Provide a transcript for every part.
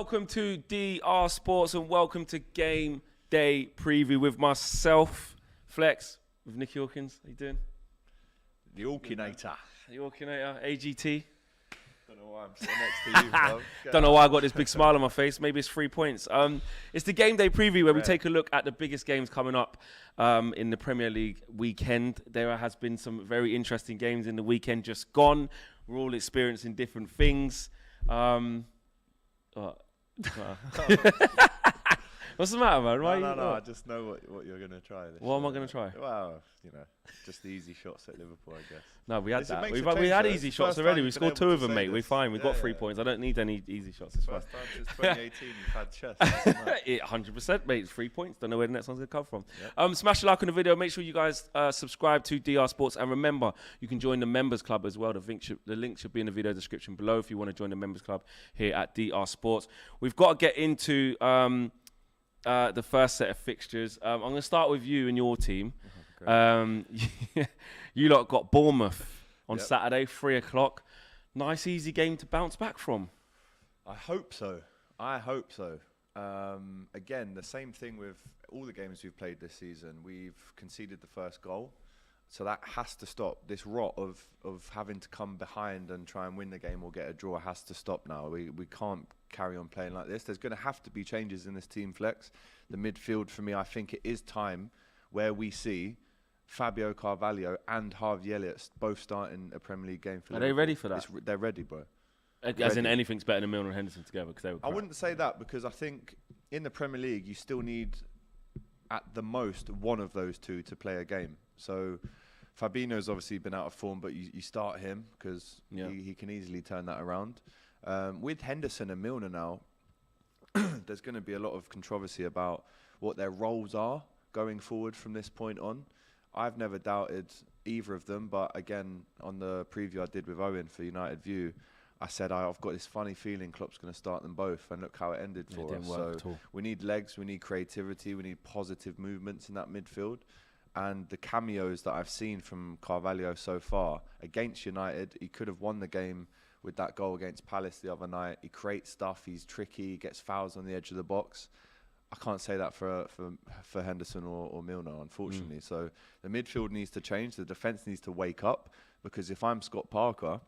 welcome to DR Sports and welcome to Game Day Preview with myself, Flex, with Nicky Hawkins. How you doing? The Orkinator. The Orkinator, AGT. Don't know why I'm sitting next to you, bro. Don't know why I got this big smile on my face. Maybe it's 3 points. It's the Game Day Preview where we take a look at the biggest games coming up in the Premier League weekend. There has been some very interesting games in the weekend just gone. We're all experiencing different things. What's the matter, man? No, I just know what you're going to try. What am I going to try? Well, just the easy shots at Liverpool, I guess. No, we had that. We had easy shots already. We scored 2 of them, mate. We're fine. We've got 3 points. I don't need any easy shots. It's fine. First time since 2018 you've had chess. 100%, mate. 3 points. Don't know where the next one's going to come from. Yep. Smash a like on the video. Make sure you guys subscribe to DR Sports. And remember, you can join the members club as well. The link should be in the video description below if you want to join the members club here at DR Sports. We've got to get into the first set of fixtures. I'm going to start with you and your team. You lot got Bournemouth on Saturday, 3 o'clock. Nice, easy game to bounce back from. I hope so. Again, the same thing with all the games we've played this season. We've conceded the first goal. So that has to stop. This rot of having to come behind and try and win the game or get a draw has to stop now. We can't carry on playing like this. There's going to have to be changes in this team, Flex. The midfield, for me, I think it is time where we see Fabio Carvalho and Harvey Elliott both starting a Premier League game for Liverpool. Are they ready for that? They're ready, bro. As in anything's better than Milner and Henderson together? Because they were crap. I wouldn't say that because I think in the Premier League, you still need at the most one of those two to play a game. So Fabinho's obviously been out of form, but you start him because he can easily turn that around. With Henderson and Milner now, there's going to be a lot of controversy about what their roles are going forward from this point on. I've never doubted either of them, but again, on the preview I did with Owen for United View, I said I've got this funny feeling Klopp's going to start them both, and look how it ended for us. So we need legs, we need creativity, we need positive movements in that midfield. And the cameos that I've seen from Carvalho so far against United, he could have won the game with that goal against Palace the other night. He creates stuff, he's tricky, he gets fouls on the edge of the box. I can't say that for Henderson or Milner, unfortunately. So the midfield needs to change, the defence needs to wake up, because if I'm Scott Parker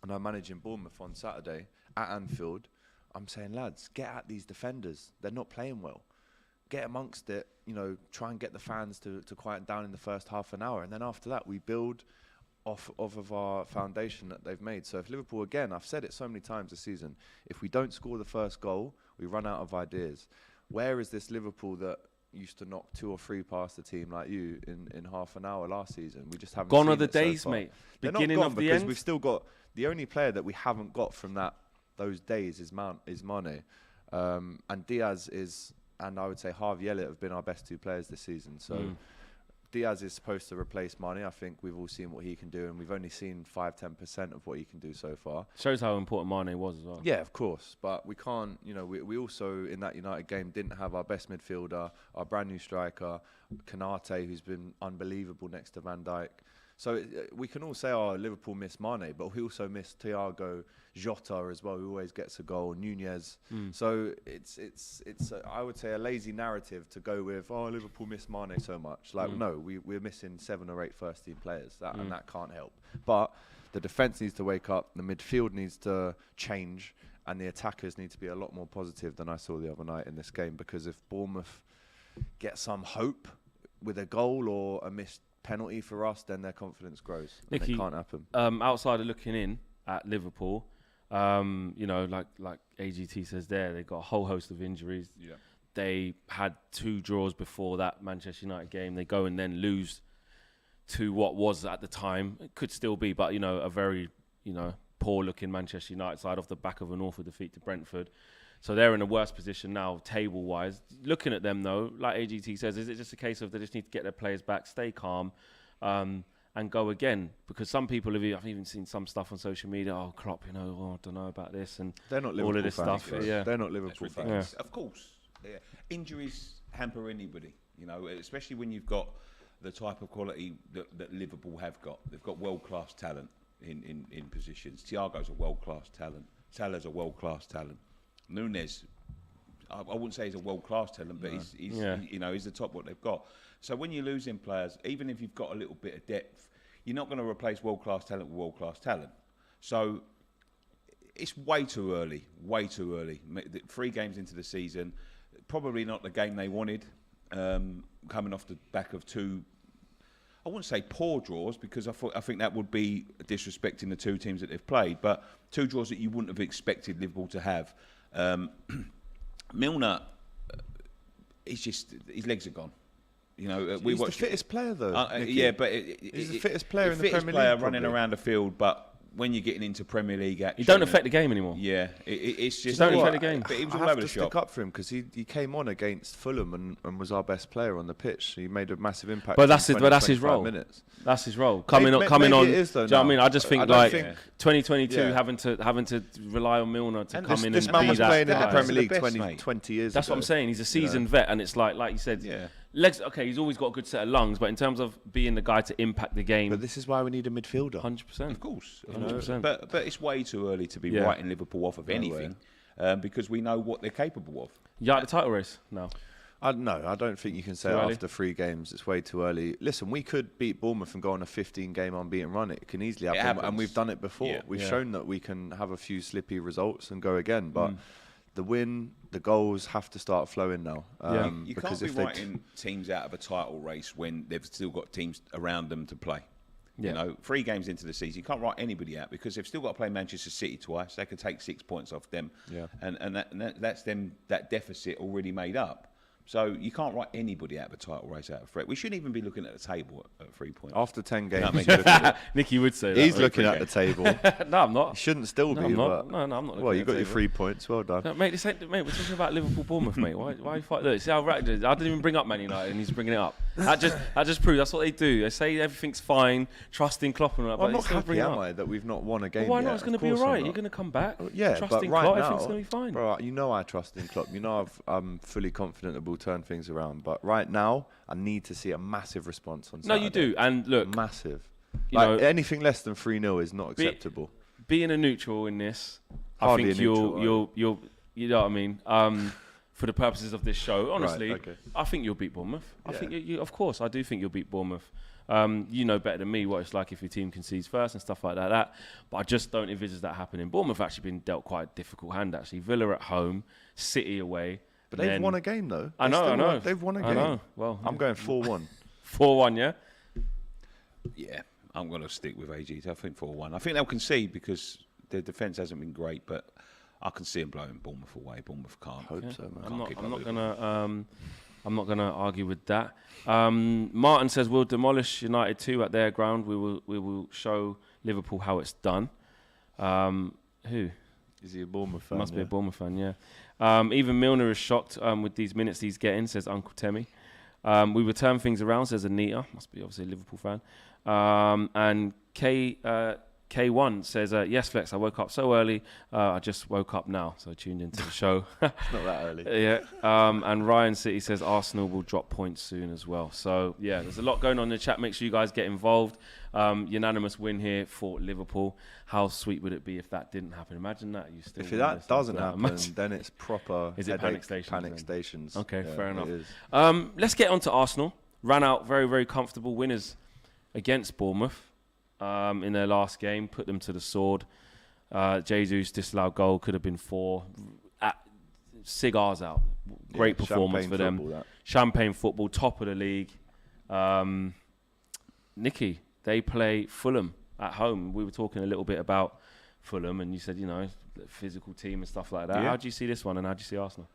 and I'm managing Bournemouth on Saturday at Anfield, I'm saying, lads, get at these defenders. They're not playing well. Get amongst it, try and get the fans to quiet down in the first half an hour. And then after that, we build off of our foundation that they've made. So if Liverpool, again, I've said it so many times this season, if we don't score the first goal, we run out of ideas. Where is this Liverpool that used to knock 2 or 3 past the team like you in half an hour last season? We just haven't gone seen are the it days, so far. mate. They're Beginning not gone of the because end. we've still got the only player that we haven't got from those days is Mane, and Diaz is. And I would say Harvey Elliott have been our best 2 players this season. So Diaz is supposed to replace Mane. I think we've all seen what he can do, and we've only seen 5-10% of what he can do so far. Shows how important Mane was as well. Yeah, of course. But we can't, we also, in that United game, didn't have our best midfielder, our brand new striker, Kanate, who's been unbelievable next to Van Dijk. So we can all say, Liverpool missed Mane, but we also missed Thiago, Jota as well, who always gets a goal, Nunez. So it's I would say a lazy narrative to go with, Liverpool missed Mane so much. No, we're missing 7 or 8 first-team players, and that can't help. But the defence needs to wake up, the midfield needs to change, and the attackers need to be a lot more positive than I saw the other night in this game, because if Bournemouth get some hope with a goal or a missed penalty for us, then their confidence grows. Nicky, it can't happen. Outside of looking in at Liverpool, like AGT says there, they got a whole host of injuries. Yeah. They had 2 draws before that Manchester United game. They go and then lose to what was at the time, it could still be, but a very poor looking Manchester United side off the back of an awful defeat to Brentford. So they're in a worse position now, table-wise. Looking at them, though, like AGT says, is it just a case of they just need to get their players back, stay calm, and go again? Because some people I've even seen some stuff on social media. Klopp, I don't know about this and they're not all Liverpool of this fans, stuff. Yeah, they're not Liverpool fans. Yeah. Of course, injuries hamper anybody. Especially when you've got the type of quality that Liverpool have got. They've got world-class talent in positions. Thiago's a world-class talent. Salah's a world-class talent. Nunez I wouldn't say he's a world-class talent, but he's he's the top what they've got. So when you're losing players, even if you've got a little bit of depth, you're not going to replace world-class talent with world-class talent. So it's way too early. 3 games into the season, probably not the game they wanted. Coming off the back of 2, I wouldn't say poor draws, because I think that would be disrespecting the 2 teams that they've played, but 2 draws that you wouldn't have expected Liverpool to have. Milner, his legs are gone. You know, he's the fittest player though. Yeah, but he's the fittest player in the Premier League. Running around the field, but when you're getting into Premier League action, he don't affect the game anymore. Yeah, it's just don't affect the game. But he was I all have over to the shop. stick up for him because he came on against Fulham and was our best player on the pitch. He made a massive impact. But that's his 25 role. Minutes. That's his role. Coming on. It is, though, do you know what I mean? I just think 2022 Yeah. having to rely on Milner to come in this and man be was that playing in the guy. Premier League He's the best, 20 years That's ago. what I'm saying. He's a seasoned vet, and it's like you said, legs. Okay, he's always got a good set of lungs, but in terms of being the guy to impact the game, But this is why we need a midfielder. 100%. Of course, 100%. But it's way too early to be writing Liverpool off of anything, because we know what they're capable of. You out the title race now? No, I don't think you can say Too early? after 3 games. It's way too early. Listen, we could beat Bournemouth and go on a 15-game unbeaten run. It can easily happen, happens. and we've done it before. Yeah. We've shown that we can have a few slippy results and go again. But the win, the goals have to start flowing now. You can't be writing teams out of a title race when they've still got teams around them to play. Yeah. You know, 3 games into the season, you can't write anybody out because they've still got to play Manchester City twice. They could take 6 points off them, and that's them, that deficit already made up. So you can't write anybody out of a title race out of threat. We shouldn't even be looking at the table at 3 points. After 10 games, Nicky would say that. he's looking at the table. No, I'm not. He shouldn't still be. I'm not. But No, I'm not. Well, you got your 3 points. Well done. No, mate, we're talking about Liverpool, Bournemouth, mate. Why are you fighting? Look, see how right it is. I didn't even bring up Man United, and he's bringing it up. That just proves that's what they do. They say everything's fine, trusting Klopp and all that. I'm but not still happy, bring it am up. I, that we've not won a game Well, why yet? not? It's going to be Of course all right. I'm You're not. going to come back. Yeah, trusting but right Klopp, now, everything's going to be fine. Bro, you know I trust in Klopp. You know I'm fully confident that we'll turn things around. But right now, I need to see a massive response on Saturday. No, you do. And look, Massive. you know, anything less than 3-0 is not acceptable. Being a neutral in this, Hardly I think a neutral, you'll you know what I mean. For the purposes of this show, honestly, okay. I think you'll beat Bournemouth. I Yeah. think you, of course, I do think you'll beat Bournemouth. You know better than me what it's like if your team concedes first and stuff like that. But I just don't envisage that happening. Bournemouth have actually been dealt quite a difficult hand, actually. Villa at home, City away. But they've won a game, though. I know. They've won a game. I know. Well, I'm going 4-1. 4-1, yeah? Yeah, I'm going to stick with AG. I think 4-1. I think they'll concede because their defence hasn't been great, but I can see them blowing Bournemouth away. Bournemouth can't. Hope so, man. I'm not gonna argue with that. Martin says we'll demolish United 2 at their ground. We will show Liverpool how it's done. Who? Is he a Bournemouth fan? Must be a Bournemouth fan, yeah. Even Milner is shocked with these minutes he's getting, says Uncle Temmie. We will turn things around, says Anita. Must be obviously a Liverpool fan. And K1 says, yes, Flex, I woke up so early. I just woke up now, so I tuned into the show. It's not that early. Yeah. And Ryan City says Arsenal will drop points soon as well. So, yeah, there's a lot going on in the chat. Make sure you guys get involved. Unanimous win here for Liverpool. How sweet would it be if that didn't happen? Imagine that. You still If that doesn't happen, Imagine. then it's proper Is it panic stations Panic then? stations. Okay, Yeah, fair it enough. is. Let's get on to Arsenal. Ran out very, very comfortable winners against Bournemouth in their last game. Put them to the sword. Jesus disallowed goal. Could have been 4. Cigars out. Great performance for them. Football, that. Champagne football, top of the league. Nicky, they play Fulham at home. We were talking a little bit about Fulham, and you said, physical team and stuff like that. Yeah. How do you see this one, and how do you see Arsenal?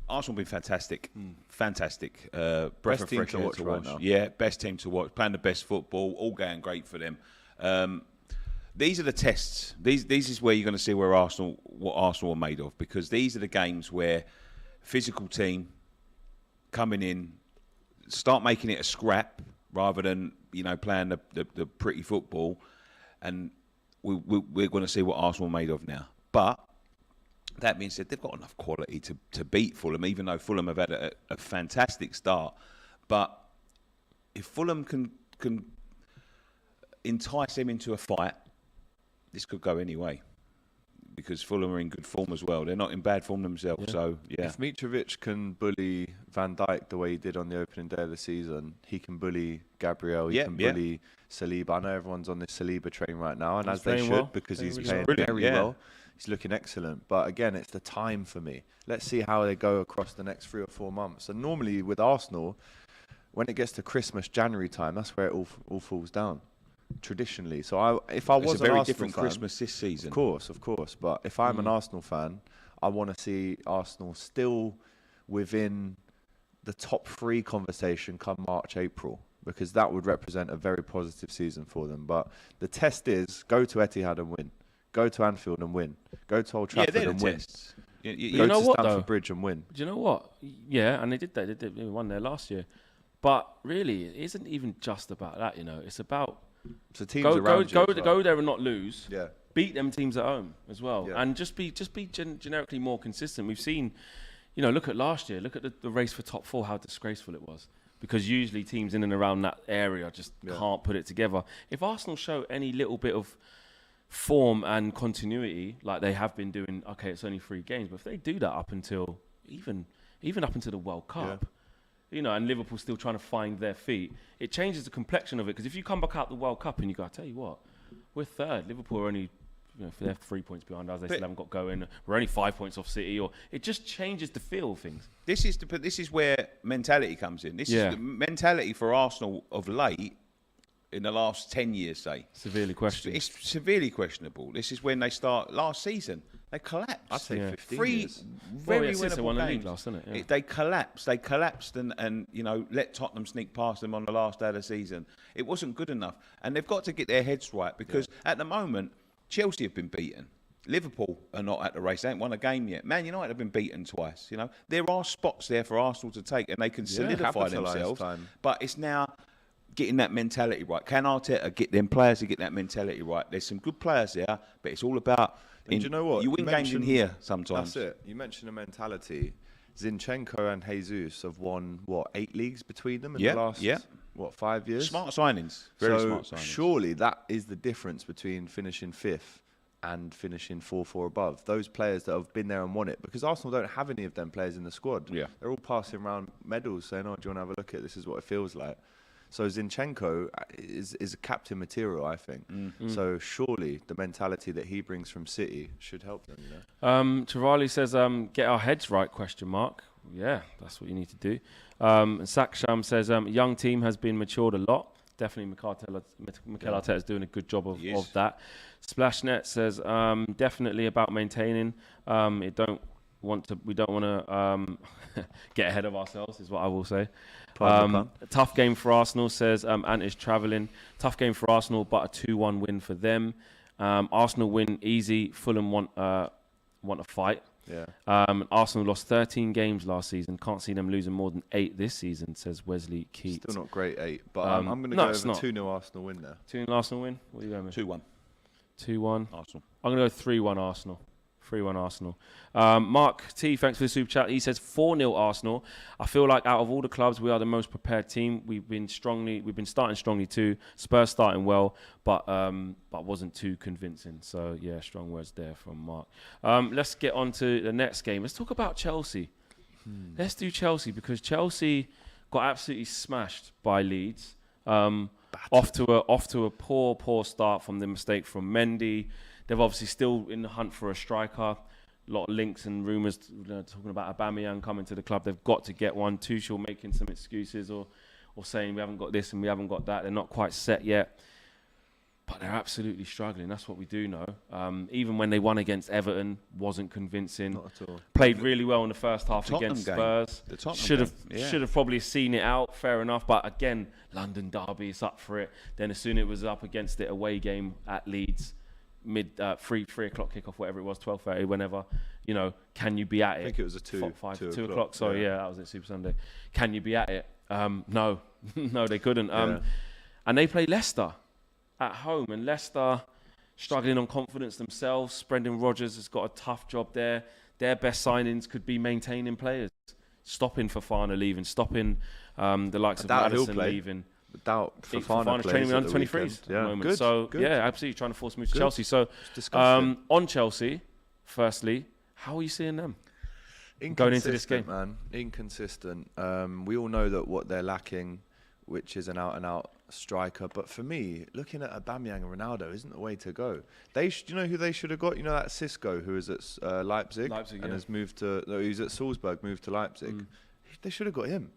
Arsenal been fantastic. Fantastic. Best team to watch right now. Yeah, best team to watch. Playing the best football. All going great for them. These are the tests. These is where you're going to see what Arsenal are made of, because these are the games where physical team coming in, start making it a scrap rather than playing the pretty football, and we're going to see what Arsenal are made of now. But that being said, they've got enough quality to beat Fulham, even though Fulham have had a fantastic start. But if Fulham can entice them into a fight, this could go any way. because Fulham are in good form as well. They're not in bad form themselves. So, yeah. If Mitrovic can bully Van Dijk the way he did on the opening day of the season, he can bully Gabriel, he can bully Saliba. I know everyone's on this Saliba train right now, and as they should, because he's playing very well. He's looking excellent. But again, it's the time for me. Let's see how they go across the next 3 or 4 months. And normally with Arsenal, when it gets to Christmas, January time, that's where it all falls down. Traditionally. So if I was it's a very an Arsenal different fan, Christmas this season. Of course. But if I'm an Arsenal fan, I want to see Arsenal still within the top 3 conversation come March, April, because that would represent a very positive season for them. But the test is go to Etihad and win. Go to Anfield and win. Go to Old Trafford and win. You know what, Stamford Bridge and win. Do you know what? Yeah, and they did that. They won there last year. But really, it isn't even just about that, It's about go there and not lose. Yeah. Beat them teams at home as well, and just be generically more consistent. We've seen, look at last year. Look at the race for top 4. How disgraceful it was. Because usually teams in and around that area just can't put it together. If Arsenal show any little bit of form and continuity like they have been doing, okay, it's only 3 games, but if they do that up until even up until the World Cup. And Liverpool still trying to find their feet, it changes the complexion of it. Because if you come back out the World Cup and you go, I tell you what, we're third. Liverpool are only, they're 3 points behind us. They still haven't got going. We're only 5 points off City. Or it just changes the feel of things. This is where mentality comes in. This is the mentality for Arsenal of late. In the last 10 years, say. Severely questionable. It's severely questionable. This is when they start. Last season, they collapsed. I'd say 15 years. Very winnable games. Last, isn't it? They collapsed. They collapsed and let Tottenham sneak past them on the last day of the season. It wasn't good enough. And they've got to get their heads right because at the moment, Chelsea have been beaten. Liverpool are not at the race. They ain't won a game yet. Man United have been beaten twice. There are spots there for Arsenal to take and they can solidify themselves. But it's now getting that mentality right. Can Arteta get them players to get that mentality right? There's some good players there, but it's all about... do you know what? You win games in here sometimes. That's it. You mentioned a mentality. Zinchenko and Jesus have won, 8 leagues between them in the last, 5 years? Smart signings. Very smart signings. Surely that is the difference between finishing 5th and finishing 4 above. Those players that have been there and won it. Because Arsenal don't have any of them players in the squad. Yeah. They're all passing around medals saying, do you want to have a look at it? This is what it feels like. So Zinchenko is a captain material, I think. So surely the mentality that he brings from City should help them. Charali says, "Get our heads right?" ? Yeah, that's what you need to do. And Saksham says, "Young team has been matured a lot. Definitely, Mikel Arteta is doing a good job of that." Splashnet says, "Definitely about maintaining. We don't want to get ahead of ourselves," is what I will say. Tough game for Arsenal, says Ant is travelling. Tough game for Arsenal, but a 2-1 win for them. Arsenal win easy. Fulham want a fight. Arsenal lost 13 games last season. Can't see them losing more than 8 this season, says Wesley Keats. Still not great 8, but I'm going to go over 2-0 Arsenal win there. 2-0 Arsenal win? What are you going with? 2-1. 2-1. Arsenal. I'm going to go 3-1 Arsenal. 3-1 Arsenal. Mark T, thanks for the super chat. He says 4-0 Arsenal. I feel like out of all the clubs, we are the most prepared team. We've been starting strongly too. Spurs starting well, but wasn't too convincing. So yeah, strong words there from Mark. Let's get on to the next game. Let's talk about Chelsea. Let's do Chelsea because Chelsea got absolutely smashed by Leeds. Off to a poor start from the mistake from Mendy. They're obviously still in the hunt for a striker. A lot of links and rumours talking about Aubameyang coming to the club. They've got to get one. Tuchel making some excuses or saying we haven't got this and we haven't got that. They're not quite set yet. But they're absolutely struggling. That's what we do know. Even when they won against Everton, wasn't convincing. Not at all. Played really well in the first half against Spurs. Should have probably seen it out. Fair enough. But again, London derby is up for it. Then as soon as it was up against it, away game at Leeds, 3 o'clock kickoff, whatever it was, 12:30, whenever. Can you be at it? I think it was a 2 o'clock. Sorry, yeah, that was it. Super Sunday. Can you be at it? No, no, they couldn't. And they play Leicester at home, and Leicester struggling on confidence themselves. Brendan Rodgers has got a tough job there. Their best signings could be maintaining players, stopping Fofana leaving, stopping the likes of Maddison leaving. Without Fofana training with under 23s at the moment. So, yeah, absolutely trying to force move to Chelsea. So, on Chelsea, firstly, how are you seeing them going into this game? Man, inconsistent. We all know that what they're lacking, which is an out-and-out striker. But for me, looking at Aubameyang and Ronaldo isn't the way to go. Do you know who they should have got? You know that Cisco who is at Leipzig and has moved to. No, he's at Salzburg, moved to Leipzig. They should have got him.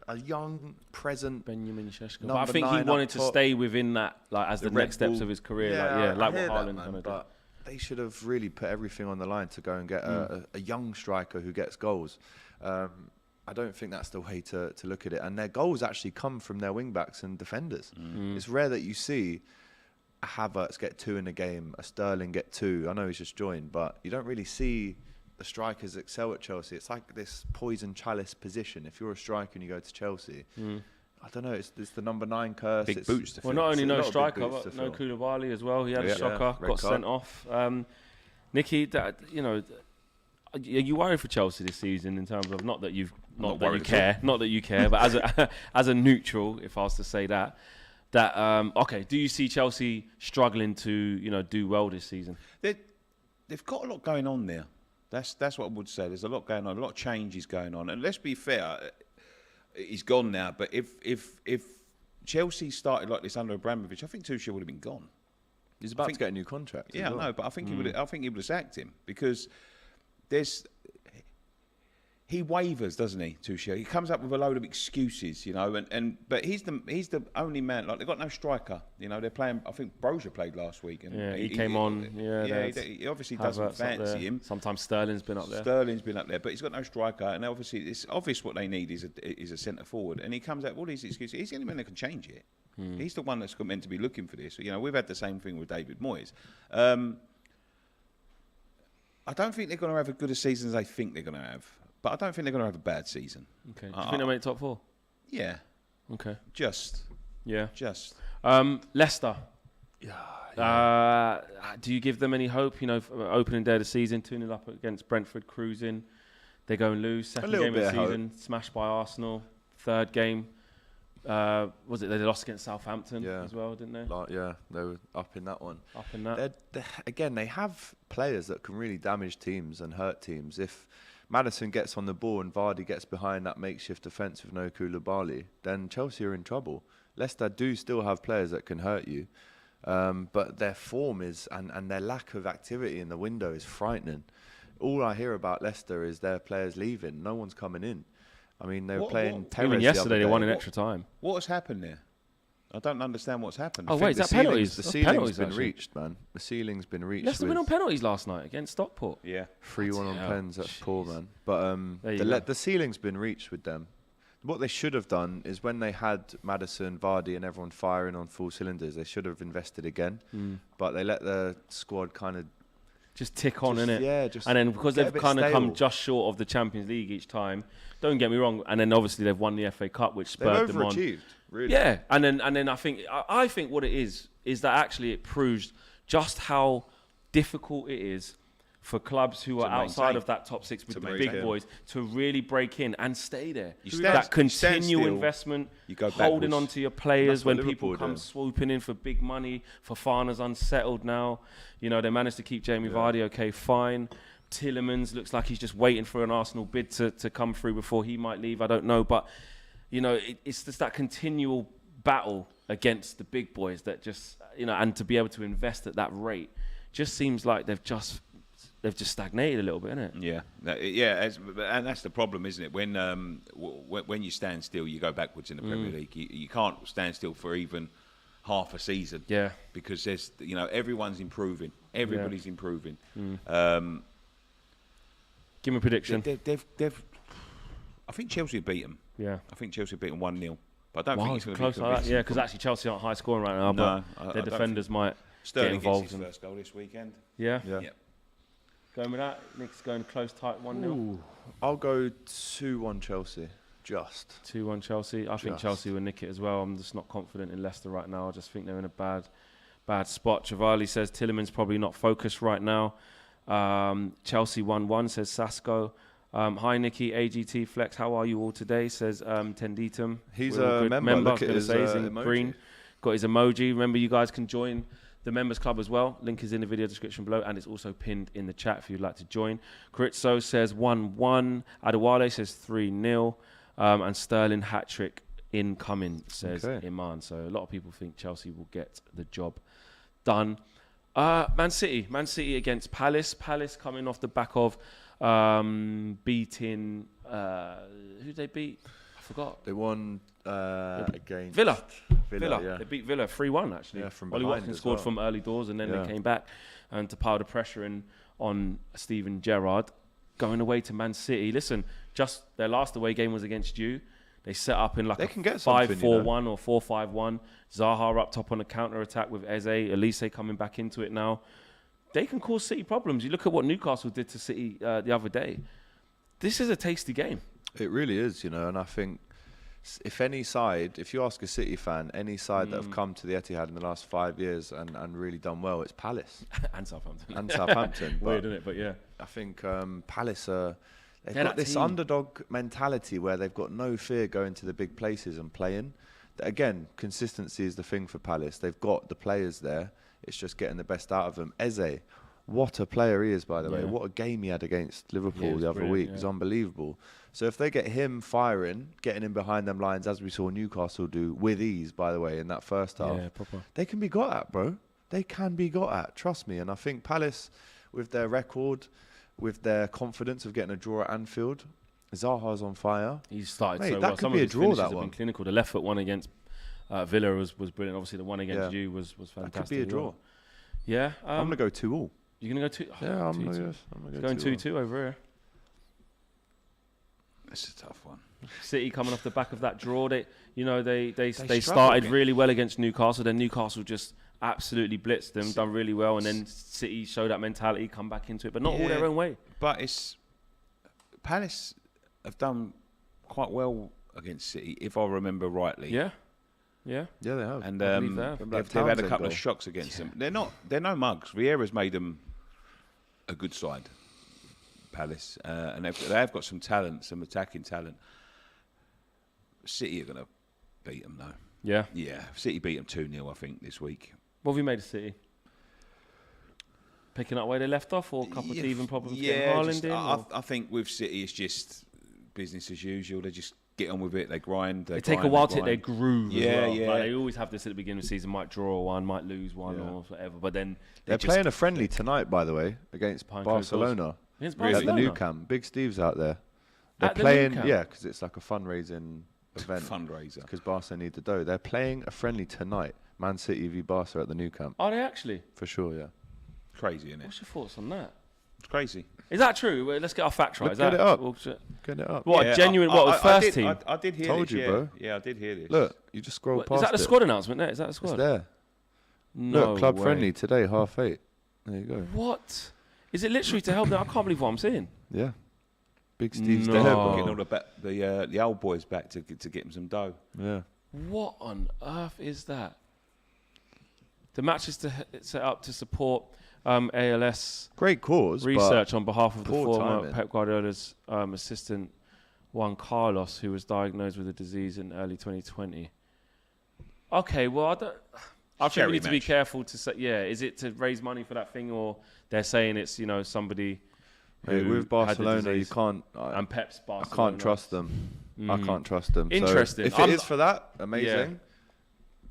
A young, present Benjamin Šeško. But I think he wanted to stay within that, like as the next steps of his career. Like what Haaland kind of did. They should have really put everything on the line to go and get a young striker who gets goals. I don't think that's the way to look at it. And their goals actually come from their wing-backs and defenders. It's rare that you see a Havertz get 2 in a game, a Sterling get 2. I know he's just joined, but you don't really see the strikers excel at Chelsea. It's like this poison chalice position. If you're a striker and you go to Chelsea, I don't know, it's the number 9 curse. Big boots to fill. Well, not only no striker, but no Koulibaly as well. He had a shocker, got sent off. Nicky, are you worried for Chelsea this season in terms of not that you care, but as a neutral, if I was to say that do you see Chelsea struggling to do well this season? They've got a lot going on there. That's what I would say. There's a lot going on, a lot of changes going on, and let's be fair. He's gone now, but if Chelsea started like this under Abramovich, I think Tuchel would have been gone. He's about to get a new contract. Yeah, I know, but I think he would. I think he would have sacked him because he wavers, doesn't he, Tuchel? He comes up with a load of excuses, but he's the only man. Like they've got no striker, they're playing. I think Brozier played last week, and he came on. He obviously doesn't fancy him. Sometimes Sterling's been up there, but he's got no striker, and obviously it's obvious what they need is a centre forward, and he comes out with all these excuses. He's the only man that can change it. He's the one that's meant to be looking for this. We've had the same thing with David Moyes. I don't think they're going to have as good a season as they think they're going to have. But I don't think they're going to have a bad season. Okay. Do you think they'll make top 4? Yeah. Okay. Just. Leicester. Yeah. Do you give them any hope? Opening day of the season, 2-0 up against Brentford, cruising. They go and lose. Second game of the season, smashed by Arsenal. Third game. They lost against Southampton as well, didn't they? They were up in that one. Again, they have players that can really damage teams and hurt teams. If Maddison gets on the ball and Vardy gets behind that makeshift defence with no Koulibaly, then Chelsea are in trouble. Leicester do still have players that can hurt you, but their form is and their lack of activity in the window is frightening. All I hear about Leicester is their players leaving. No one's coming in. I mean, they were playing Perez even yesterday, they won in extra time. What has happened there? I don't understand what's happened. Oh, wait, is that penalties? The ceiling's been reached, man. The ceiling's been reached. Leicester win on penalties last night against Stockport. Yeah. 3-1 on pens. That's poor, man. But the ceiling's been reached with them. What they should have done is when they had Maddison, Vardy and everyone firing on full cylinders, they should have invested again. But they let the squad kind of just tick on, innit? Yeah, and then because they've kind of come just short of the Champions League each time, don't get me wrong, and then obviously they've won the FA Cup, which spurred them on. They've overachieved, really. Yeah, and then I think what it is that actually it proves just how difficult it is for clubs who are outside of that top 6 with the big boys to really break in and stay there. That continual investment, holding on to your players when people come swooping in for big money. Fofana's unsettled now. They managed to keep Jamie Vardy, okay, fine. Tielemans looks like he's just waiting for an Arsenal bid to come through before he might leave. I don't know. But, it's just that continual battle against the big boys that just, and to be able to invest at that rate just seems like they've just stagnated a little bit, innit? Yeah, and that's the problem, isn't it? When you stand still, you go backwards in the Premier League. You can't stand still for even half a season. Yeah, because there's everyone's improving. Everybody's improving. Give me a prediction. I think Chelsea beat them. Yeah, I think Chelsea beat them 1-0. But I don't think it's going to be close like that. Yeah, because actually Chelsea aren't high scoring right now. But their defenders might Sterling get involved. Gets his first goal this weekend. Yeah. Going with that, Nick's going close, tight 1-0. I'll go 2-1 Chelsea. Just 2-1 Chelsea. I think Chelsea will nick it as well. I'm just not confident in Leicester right now. I just think they're in a bad spot. Travali says Tielemans probably not focused right now. Chelsea 1-1 says Sasko. Hi Nicky, AGT Flex. How are you all today? Says Tenditum. He's a member. Look at his emoji. Green. Got his emoji. Remember, you guys can join the members club as well. Link is in the video description below, and it's also pinned in the chat if you'd like to join. Carizzo says 1-1. Adewale says 3-0. And Sterling hat-trick incoming, says Iman. So a lot of people think Chelsea will get the job done. Man City against Palace. Palace coming off the back of beating... who did they beat? I forgot. They won against... Villa. Yeah. They beat Villa 3-1, actually. Yeah, from Ollie behind Watkins as scored well. from early doors, and then they came back and to pile the pressure in on Steven Gerrard. Going away to Man City. Listen, just their last away game was against you. They set up in like they a can get 5-4-1 or 4-5-1. Zaha up top on a counter-attack with Eze. Elise coming back into it now. They can cause City problems. You look at what Newcastle did to City the other day. This is a tasty game. It really is, and I think if you ask a City fan, any side that have come to the Etihad in the last 5 years and really done well, it's Palace. And Southampton. Weird, isn't it? But yeah. I think Palace they've got this underdog mentality where they've got no fear going to the big places and playing. Again, consistency is the thing for Palace. They've got the players there. It's just getting the best out of them. Eze, what a player he is, by the way. What a game he had against Liverpool the other week. It's unbelievable. So if they get him firing, getting him behind them lines, as we saw Newcastle do with ease, by the way, in that first half, they can be got at, bro. They can be got at, trust me. And I think Palace, with their record, with their confidence of getting a draw at Anfield, Zaha's on fire. He's started so that well. could Some be of a his draw, finishes that have one. been clinical. The left foot one against Villa was brilliant. Obviously, the one against you was fantastic. That could be a draw. Yeah. I'm going to go 2-2. You're going to go 2? Yeah, I'm going 2-2 over here. It's a tough one. City coming off the back of that draw. They struggled started really well against Newcastle. Then Newcastle just absolutely blitzed them, done really well, and then City showed that mentality, come back into it, but not all their own way. But Palace have done quite well against City, if I remember rightly. Yeah, they have. And believe they have. they've had a couple of shocks against them. They're no mugs. Vieira's made them a good side, Palace, and they have got some talent, some attacking talent. City are going to beat them, though. Yeah. City beat them 2-0, I think, this week. What have you made of City? Picking up where they left off, or a couple of teething problems getting Haaland in? I think with City, it's just business as usual. They just get on with it. They grind. They take a while to hit their groove as well. Yeah. Like, they always have this at the beginning of the season. Might draw one, might lose one, or whatever. But then they're playing a friendly tonight, by the way, against Barcelona. Against At the Barcelona? Nou Camp. Big Steve's out there. They're At the playing, Nou Camp? yeah, because it's like a fundraising event. Fundraiser. Because Barca need the dough. They're playing a friendly tonight. Man City v Barca at the Nou Camp. Are they actually? For sure, yeah. Crazy, isn't it? What's your thoughts on that? It's crazy. Is that true? Well, let's get our facts right. Get it up. Bullshit? Get it up. What, a genuine, first team? I did hear Told this, you, bro. Yeah, I did hear this. Look, you just scroll past Is that the it. squad announcement there? Is that the squad? It's there. No Look, club way. friendly today, 8:30. There you go. What? Is it literally to help them? I can't believe what I'm seeing. Yeah. Big Steve's No. there, Getting bro. all the old boys back to get them some dough. Yeah. What on earth is that? The match is set up to support ALS Great cause. research on behalf of the poor former timing. Pep Guardiola's assistant, Juan Carlos, who was diagnosed with a disease in early 2020. Okay, well, I think we need to be careful to say, is it to raise money for that thing, or they're saying it's, somebody Hey, who with had the Barcelona, you disease. can't. And Pep's I Barcelona. can't trust them. I can't trust them. Interesting. So if it is for that, amazing.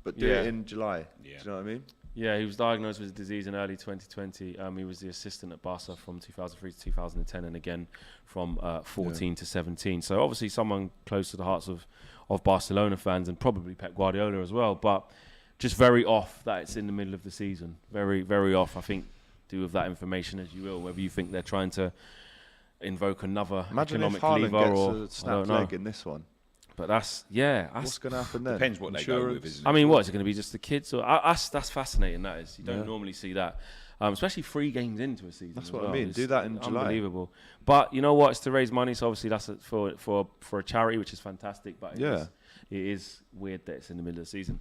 But do Yeah. it in July. Yeah. Do you know what I mean? Yeah, he was diagnosed with a disease in early 2020. He was the assistant at Barca from 2003 to 2010, and again from 14 to 17. So obviously someone close to the hearts of Barcelona fans, and probably Pep Guardiola as well. But just very off that it's in the middle of the season. Very, very off. I think do with that information as you will, whether you think they're trying to invoke another Imagine if economic Haaland lever gets or a I don't snapped know. leg in this one. But that's What's going to happen then? Depends what they go with, Insurance? isn't it? I mean, what is it going to be? Just the kids? Or that's fascinating. That is. You don't normally see that, especially 3 games into a season. That's as what I well. mean. It's Do that in July. Unbelievable. But you know what? It's to raise money, so obviously that's for a charity, which is fantastic. But it is weird that it's in the middle of the season.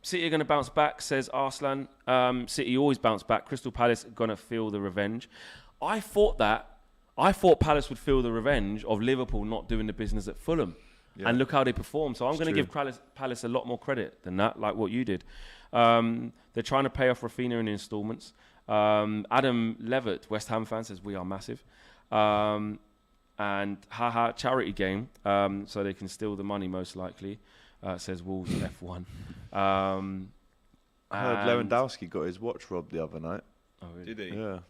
City are going to bounce back, says Arslan. City always bounce back. Crystal Palace are going to feel the revenge. I thought Palace would feel the revenge of Liverpool not doing the business at Fulham. And look how they perform. So I'm going to give Palace a lot more credit than that, like what you did. They're trying to pay off Rafinha in instalments. Adam Levitt, West Ham fan, says we are massive. And charity game, so they can steal the money most likely, says Wolves F1. I heard Lewandowski got his watch robbed the other night. Oh, really? Did he? Yeah.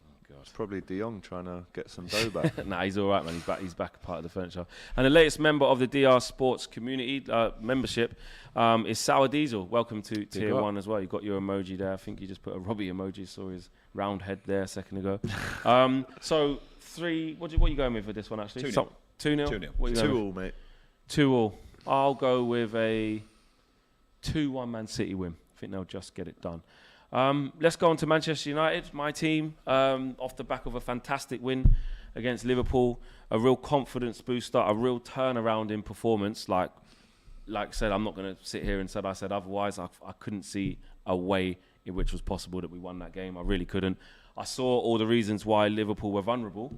It's probably De Jong trying to get some dough back. Nah, he's all right, man. He's back part of the furniture. And the latest member of the DR Sports community membership is Sour Diesel. Welcome to Tier 1 as well. You got your emoji there. I think you just put a Robbie emoji. Saw his round head there a second ago. So 3. What are you going with for this one, actually? 2-0. 2-0? 2-0. 2-2, mate. 2-2. I'll go with a 2-1 Man City win. I think they'll just get it done. Let's go on to Manchester United, my team, off the back of a fantastic win against Liverpool, a real confidence booster, a real turnaround in performance. Like I said, I'm not going to sit here and say I said otherwise. I couldn't see a way in which was possible that we won that game. I really couldn't. I saw all the reasons why Liverpool were vulnerable,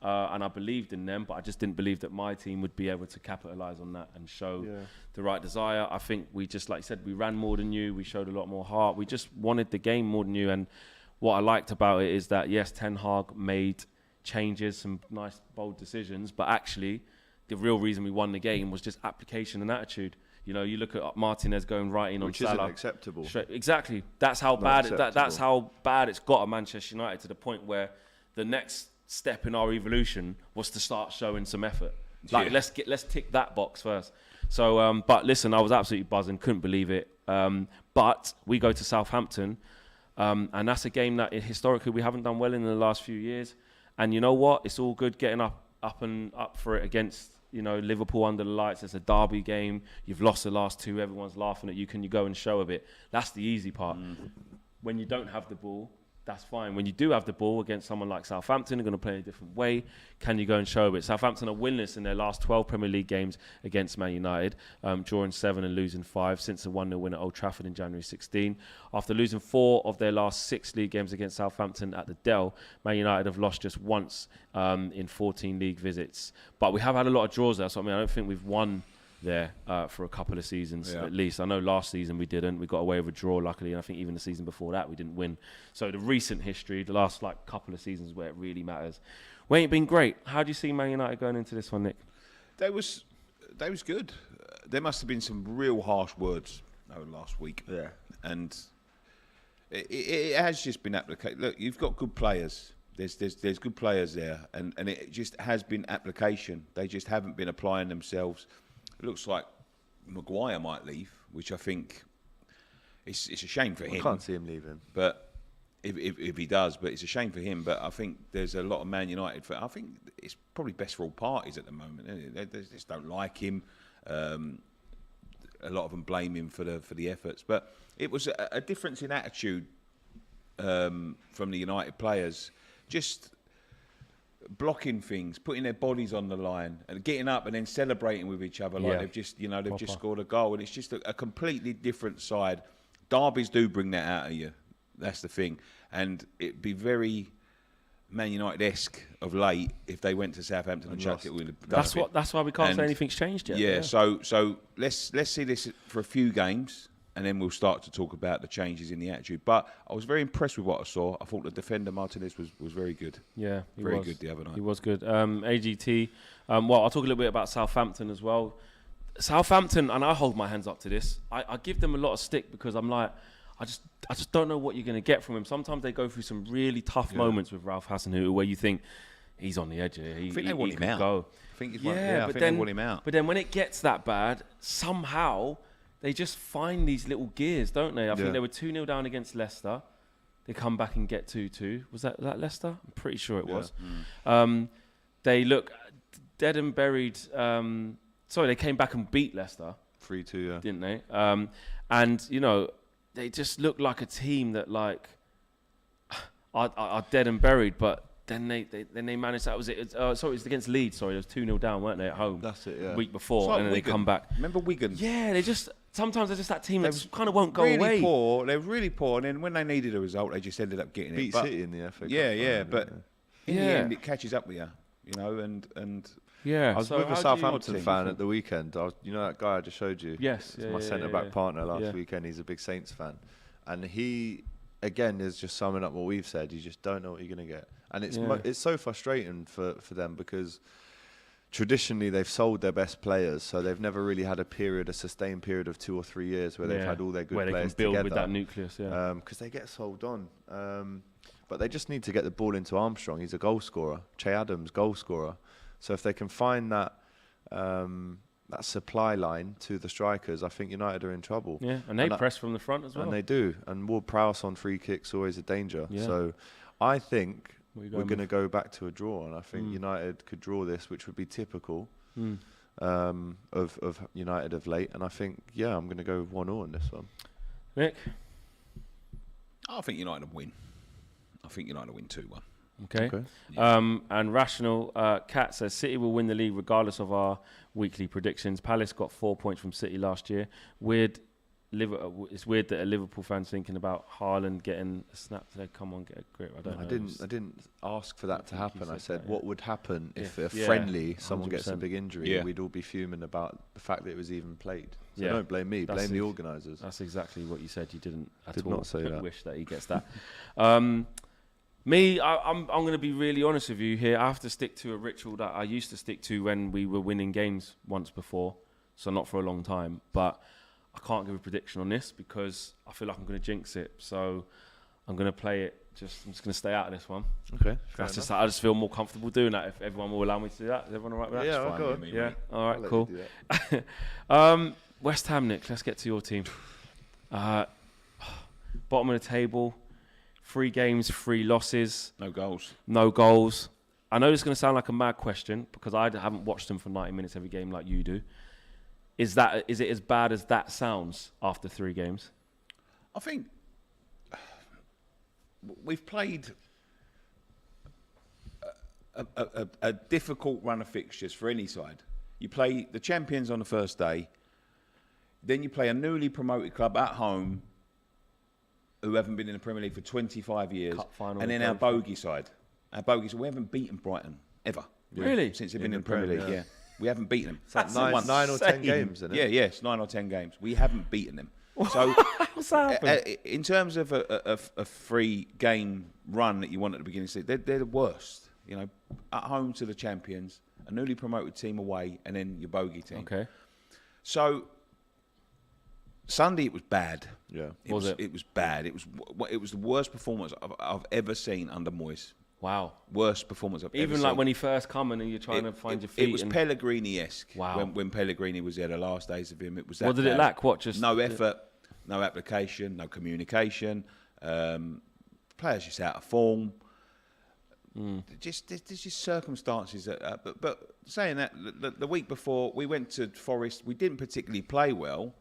and I believed in them, but I just didn't believe that my team would be able to capitalise on that and show the right desire. I think we just, like you said, we ran more than you. We showed a lot more heart. We just wanted the game more than you. And what I liked about it is that, yes, Ten Hag made changes, some nice, bold decisions, but actually the real reason we won the game was just application and attitude. You know, you look at Martinez going right in on Salah. Which isn't acceptable. Exactly. That's how that's how bad it's got at Manchester United, to the point where the next step in our evolution was to start showing some effort. Like, let's tick that box first. So, but listen, I was absolutely buzzing, couldn't believe it. But we go to Southampton, and that's a game that historically we haven't done well in the last few years. And you know what? It's all good getting up for it against, you know, Liverpool under the lights. It's a derby game. You've lost the last 2. Everyone's laughing at you. Can you go and show a bit? That's the easy part. When you don't have the ball, that's fine. When you do have the ball against someone like Southampton, they're going to play in a different way. Can you go and show a bit? Southampton are winless in their last 12 Premier League games against Man United, drawing 7 and losing 5 since a 1-0 win at Old Trafford in January 16. After losing 4 of their last 6 league games against Southampton at the Dell, Man United have lost just once in 14 league visits. But we have had a lot of draws there, so I mean, I don't think we've won there for a couple of seasons at least. I know last season we didn't. We got away with a draw, luckily, and I think even the season before that we didn't win. So the recent history, the last couple of seasons where it really matters, we ain't been great. How do you see Man United going into this one, Nick? They was good. There must have been some real harsh words last week. Yeah. And it has just been application. Look, you've got good players. There's good players there, and it just has been application. They just haven't been applying themselves. It looks like Maguire might leave, which I think it's a shame for him. I can't see him leaving. But if he does, but it's a shame for him. But I think there's a lot of Man United. I think it's probably best for all parties at the moment. They just don't like him. A lot of them blame him for the efforts. But it was a difference in attitude from the United players. Just blocking things, putting their bodies on the line, and getting up and then celebrating with each other like they've just scored a goal, and it's just a completely different side. Derbies do bring that out of you. That's the thing, and it'd be very Man United-esque of late if they went to Southampton and chucked it with a That's why we can't say anything's changed yet. Yeah. So let's see this for a few games, and then we'll start to talk about the changes in the attitude. But I was very impressed with what I saw. I thought the defender Martinez was very good. Yeah, he very was good the other night. He was good. AGT. Well, I'll talk a little bit about Southampton as well. Southampton, and I hold my hands up to this. I give them a lot of stick because I'm like, I just don't know what you're going to get from him. Sometimes they go through some really tough moments with Ralph Hasenhüttl where you think he's on the edge here. I think they want him out. Go. I think they want him out. But then when it gets that bad, somehow they just find these little gears, don't they? I think they were 2-0 down against Leicester. They come back and get 2-2. Was that Leicester? I'm pretty sure it was. They look dead and buried. They came back and beat Leicester. 3-2, didn't they? And, you know, they just look like a team that, like, are dead and buried, but then they managed. That was it. It was against Leeds. Sorry, it was 2-0 down, weren't they, at home? That's it. Yeah. Week before, like and then Wigan. they come back. Remember Wigan? Yeah, sometimes they're just that team that just kind of won't go really away. Poor. They were really poor, and then when they needed a result, they just ended up getting Beat it. But City in the FA Cup. but in the end, it catches up with you, you know, and Yeah. I was so with how a do Southampton you fan at the weekend. You know that guy I just showed you? Yes. It's my centre-back partner last weekend. He's a big Saints fan. And he, again, is just summing up what we've said. You just don't know what you're going to get. And it's so frustrating for them because traditionally they've sold their best players, so they've never really had a sustained period of 2 or 3 years where they've had all their good players together. Where they can build with that nucleus, because they get sold on. But they just need to get the ball into Armstrong. He's a goal scorer. Che Adams, goal scorer. So if they can find that supply line to the strikers, I think United are in trouble. Yeah, and they press from the front as well. And they do. And Ward-Prowse on free kicks always a danger. Yeah. So I think we're going to go back to a draw, and I think United could draw this, which would be typical of United of late. And I think, I'm going to go 1-0 in this one. Nick? I think United will win. I think United will win 2-1. Okay. Yeah. And Rational Cat says City will win the league regardless of our weekly predictions. Palace got 4 points from City last year. It's weird that a Liverpool fan's thinking about Haaland getting a snap today. Come on, get a grip. I didn't ask for that to happen. I said what would happen if someone gets a big injury. Yeah. We'd all be fuming about the fact that it was even played. So don't blame me. Blame the organisers. That's exactly what you said. You didn't not say that. Wish that he gets that. Me, I'm going to be really honest with you here. I have to stick to a ritual that I used to stick to when we were winning games once before. So not for a long time. But I can't give a prediction on this because I feel like I'm going to jinx it. So I'm going to play it. I'm just going to stay out of this one. Okay. I just feel more comfortable doing that if everyone will allow me to do that. Is everyone all right with that? Yeah, I'll go. Yeah. All right, cool. West Ham, Nick, let's get to your team. Bottom of the table. 3 games, 3 losses. No goals. I know this is going to sound like a mad question because I haven't watched them for 90 minutes every game like you do. Is it as bad as that sounds after 3 games? I think we've played a difficult run of fixtures for any side. You play the champions on the first day, then you play a newly promoted club at home who haven't been in the Premier League for 25 years, and then our bogey side. We haven't beaten Brighton ever. Really? Since they've been in the Premier League, yeah. We haven't beaten them. It's like 9 or 10 games, isn't it? Yeah, it's 9 or 10 games. We haven't beaten them. So, what's happened? In terms of a 3-game run that you want at the beginning, they're the worst. You know, at home to the champions, a newly promoted team away, and then your bogey team. Okay. So Sunday it was bad. Yeah. It was bad. It was the worst performance I've ever seen under Moyes. Wow. Worst performance I've ever seen. Even like when he first come and you're trying to find your feet. It was Pellegrini-esque. Wow. When Pellegrini was there, the last days of him, it was that What did it lack? What? Just no effort, no application, no communication. Players just out of form. There's just circumstances. But saying that, the week before we went to Forest, we didn't particularly play well.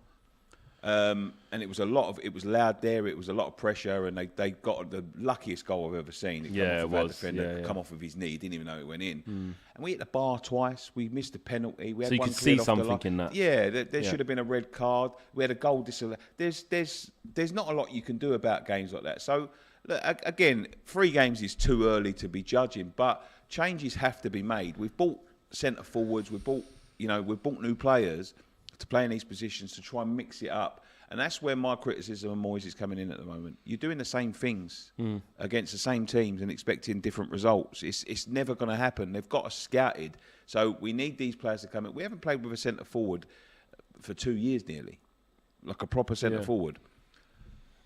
And it was loud there. It was a lot of pressure, and they got the luckiest goal I've ever seen. It was. Defender come off of his knee, didn't even know it went in. And we hit the bar twice. We missed a penalty. We had so you one could see something in that. Yeah, there should have been a red card. We had a goal disallowed. There's not a lot you can do about games like that. So look, again, 3 games is too early to be judging, but changes have to be made. We've bought centre forwards. We've bought new players to play in these positions to try and mix it up. And that's where my criticism of Moyes is coming in at the moment. You're doing the same things against the same teams and expecting different results. It's never going to happen. They've got us scouted. So we need these players to come in. We haven't played with a centre forward for 2 years nearly, like a proper centre forward.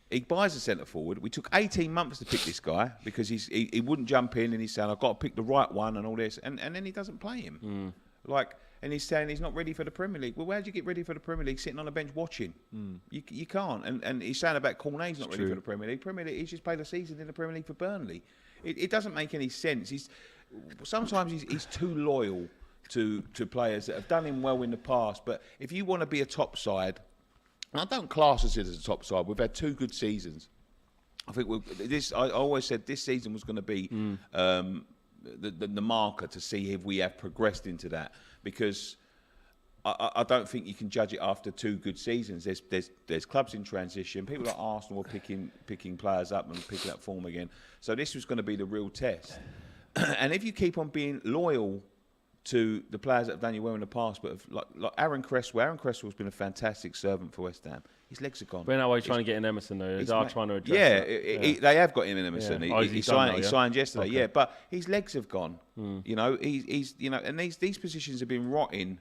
He buys a centre forward. We took 18 months to pick this guy because he wouldn't jump in and he's saying, I've got to pick the right one and all this. And then he doesn't play him. And he's saying he's not ready for the Premier League. Well, where'd you get ready for the Premier League? Sitting on the bench watching. You can't. And he's saying about Cornet's not ready for the Premier League. He's just played a season in the Premier League for Burnley. It doesn't make any sense. Sometimes he's too loyal to players that have done him well in the past. But if you want to be a top side, and I don't class us as a top side. We've had 2 good seasons. I think I always said this season was going to be the marker to see if we have progressed into that. Because I don't think you can judge it after 2 good seasons. There's clubs in transition. People like Arsenal are picking players up and picking up form again. So this was going to be the real test. And if you keep on being loyal to the players that have done you well in the past, but like Aaron Cresswell. Aaron Cresswell's been a fantastic servant for West Ham. His legs are gone. But now he's trying to get in Emerson, though. They are trying to address that. They have got him in Emerson. Yeah. He signed yesterday. Okay. Yeah, but his legs have gone. You know, he's and these positions have been rotting,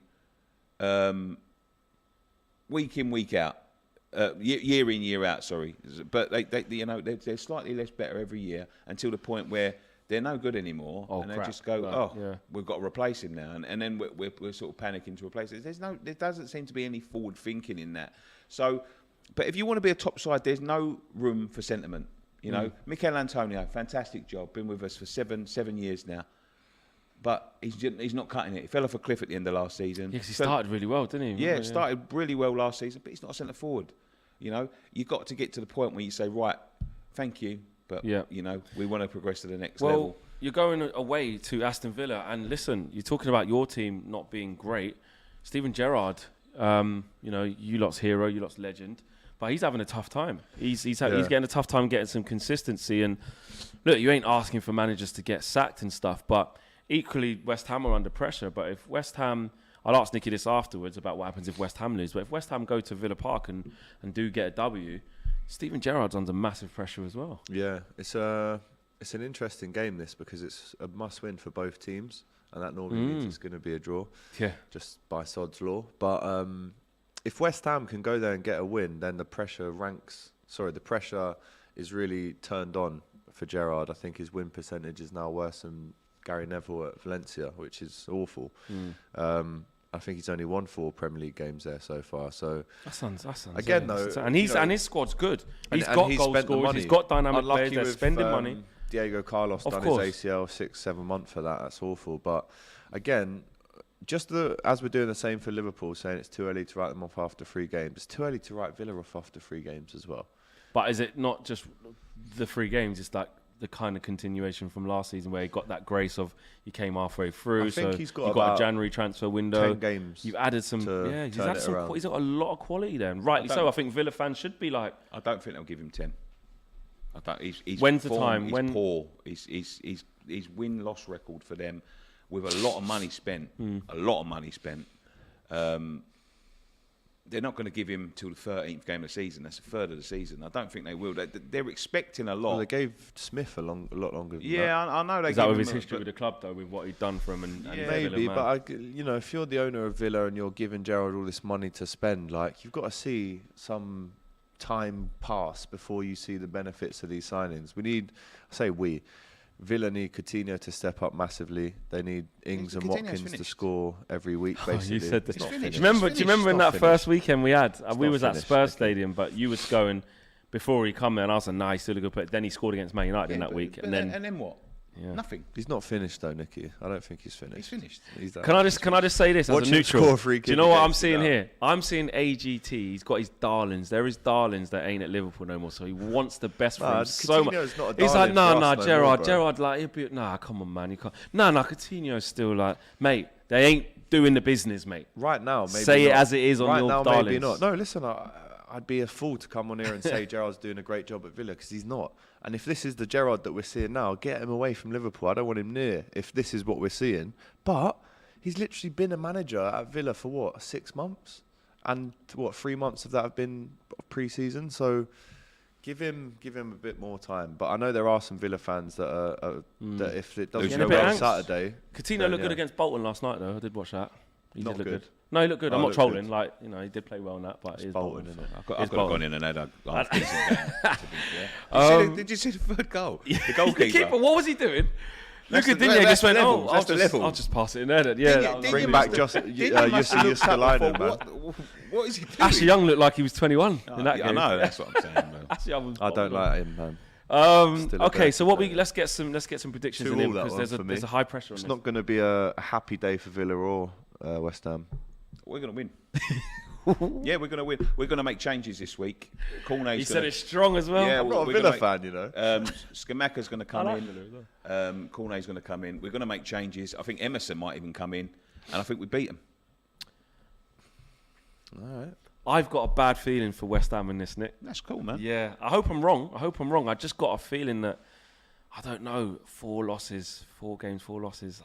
week in, week out, year in, year out. Sorry, but they're slightly less better every year until the point where they're no good anymore, and they just go, we've got to replace him now, and then we're sort of panicking to replace it. There doesn't seem to be any forward thinking in that. So, but if you want to be a top side, there's no room for sentiment. You know, Mikel Antonio, fantastic job, been with us for seven years now, but he's not cutting it. He fell off a cliff at the end of last season. Yeah, because he started really well, didn't he? Yeah, started really well last season, but he's not a centre forward. You know, you've got to get to the point where you say, right, thank you. But, you know, we want to progress to the next level. Well, you're going away to Aston Villa. And listen, you're talking about your team not being great. Steven Gerrard, you know, you lot's hero, you lot's legend. But he's having a tough time. He's getting a tough time getting some consistency. And look, you ain't asking for managers to get sacked and stuff. But equally, West Ham are under pressure. But if West Ham... I'll ask Nicky this afterwards about what happens if West Ham lose. But if West Ham go to Villa Park and do get a W... Steven Gerrard's under massive pressure as well. Yeah, it's an interesting game, this, because it's a must-win for both teams, and that normally means it's going to be a draw, just by sod's law. But if West Ham can go there and get a win, then the pressure is really turned on for Gerrard. I think his win percentage is now worse than Gary Neville at Valencia, which is awful. I think he's only won 4 Premier League games there so far. So that sounds again though, and his squad's good. He's got goal scorers. He's got dynamic players. They're spending money. Diego Carlos done his ACL 6-7 months for that. That's awful. But again, as we're doing the same for Liverpool, saying it's too early to write them off after 3 games. It's too early to write Villa off after 3 games as well. But is it not just the 3 games? It's like the kind of continuation from last season where he got that grace of he came halfway through. I think he's got a January transfer window. 10 games. You've added some. He's got a lot of quality there, and rightly so. I think Villa fans should be like. I don't think they'll give him 10. I don't. He's when's the time? He's poor. His win-loss record for them, with a lot of money spent. A lot of money spent. They're not going to give him till the 13th game of the season. That's a third of the season. I don't think they will. They're expecting a lot. Well, they gave Smith a lot longer than that. I know they. Is that with his history with the club, though, with what he'd done for him? And maybe, but if you're the owner of Villa and you're giving Gerrard all this money to spend, like, you've got to see some time pass before you see the benefits of these signings. Villa need Coutinho to step up massively. They need Ings and Watkins to score every week, basically. You said this. Do you remember in that first weekend we had? We was at Spurs Stadium, but you was going before he come there, and I was like, nah, he's still a good player. Then he scored against Man United in that week. And then what? Yeah. Nothing. He's not finished though, Nicky. I don't think he's finished. He's finished. Can I just say this as a neutral? Do you know what I'm seeing here? I'm seeing AGT. He's got his darlings. There is darlings that ain't at Liverpool no more. So he wants the best for him so much. He's like, nah, Gerrard, like, he'll be, nah, come on, man, you can't. Nah, Coutinho's still like, mate, they ain't doing the business, mate. Right now, maybe say not. It as it is on your darlings. Maybe not. No, listen, I'd be a fool to come on here and say Gerrard's doing a great job at Villa, because he's not. And if this is the Gerrard that we're seeing now, get him away from Liverpool. I don't want him near if this is what we're seeing. But he's literally been a manager at Villa for 6 months? And 3 months of that have been pre-season? So give him a bit more time. But I know there are some Villa fans that that if it doesn't go well Saturday... Coutinho looked good against Bolton last night, though. I did watch that. He did look good. No, he looked good. I'm not trolling. Good. Like, he did play well in that, but it's Bolton, isn't it? I've got to go in and had a half-decent game, to be fair. Did you see the third goal? The goalkeeper. What was he doing? Look at Digne just went, I'll just pass it in there. Bring back Jussi Jokelainen, man. What is he doing? Ashley Young looked like he was 21 in that game. I know, that's what I'm saying. I don't like him, man. Okay, so let's get some predictions in him, because there's a high pressure on this. It's not going to be a happy day for Villa or West Ham. We're going to win. Yeah, we're going to win. We're going to make changes this week. He said it strong as well. Yeah, I'm not a Villa fan, you know. Skamaka's going to come in. Cornet's going to come in. We're going to make changes. I think Emerson might even come in, and I think we beat them. All right. I've got a bad feeling for West Ham in this, Nick. That's cool, man. Yeah, I hope I'm wrong. I just got a feeling that, I don't know, 4 games, 4 losses.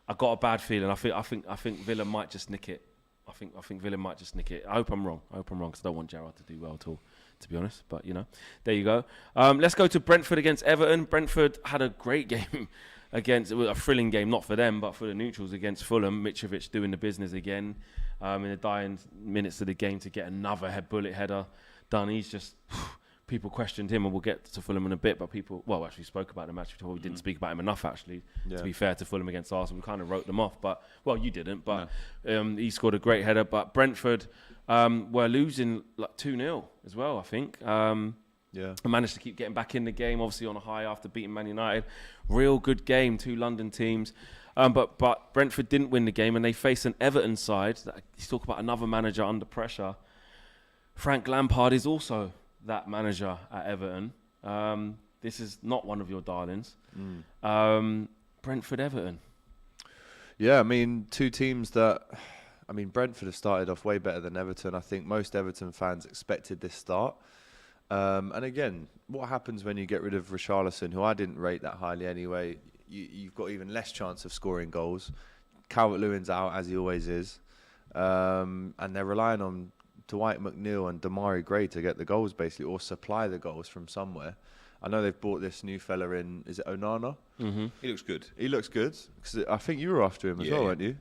I got a bad feeling. I think Villa might just nick it. I think Villa might just nick it. I hope I'm wrong. Because I don't want Gerrard to do well at all, to be honest. But, there you go. Let's go to Brentford against Everton. Brentford had a great game against, it was a thrilling game, not for them, but for the neutrals against Fulham. Mitrovic doing the business again in the dying minutes of the game to get another bullet header done. He's just... People questioned him, and we'll get to Fulham in a bit, but people, actually spoke about the match. We didn't speak about him enough, actually, to be fair to Fulham against Arsenal. We kind of wrote them off, but, you didn't, but he scored a great header. But Brentford were losing like 2-0 as well, I think. And managed to keep getting back in the game, obviously on a high after beating Man United. Real good game, 2 London teams. But Brentford didn't win the game, and they faced an Everton side. He's talking about another manager under pressure. Frank Lampard is also that manager at Everton. This is not one of your darlings. Brentford, Everton. Yeah, I mean, 2 teams that... I mean, Brentford have started off way better than Everton. I think most Everton fans expected this start. And again, what happens when you get rid of Richarlison, who I didn't rate that highly anyway? You've got even less chance of scoring goals. Calvert-Lewin's out, as he always is. And they're relying on Dwight McNeil and Damari Gray to get the goals, basically, or supply the goals from somewhere. I know they've brought this new fella in. Is it Onana? Mm-hmm. He looks good. He looks good. Cause I think you were after him as well, weren't you?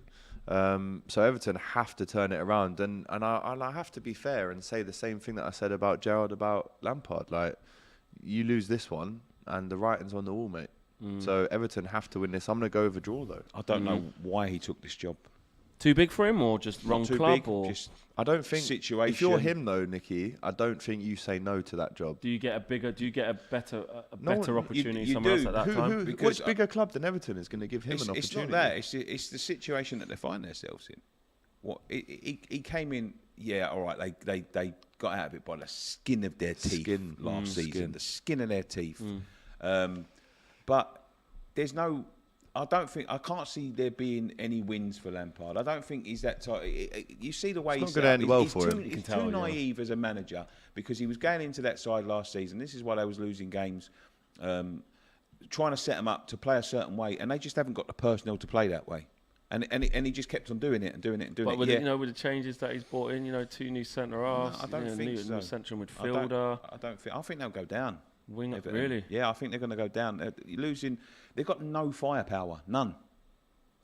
So Everton have to turn it around. And I have to be fair and say the same thing that I said about Gerrard, about Lampard. Like, you lose this one, and the writing's on the wall, mate. So Everton have to win this. I'm going to go over draw, though. I don't know why he took this job. Too big for him, or just wrong club? Big, or just I don't think situation. If you're him though, Nicky, I don't think you say no to that job. Do you get a better opportunity you somewhere do. else at that time? Which bigger club than Everton is going to give him an opportunity? It's not that. It's the situation that they find themselves in. He came in. Yeah, all right. They got out of it by the skin of their teeth last season. The skin of their teeth. But there's no. I can't see there being any wins for Lampard. I don't think he's that type. You see the way he's not going to end well for him. He's too naive as a manager, because he was going into that side last season. This is why they was losing games, trying to set them up to play a certain way, and they just haven't got the personnel to play that way. And he just kept on doing it. But with the changes that he's brought in, 2 new centre halves, I don't think so. New central midfielder. I think they'll go down. Wing up, really? Yeah, I think they're going to go down. They're losing. They've got no firepower, none.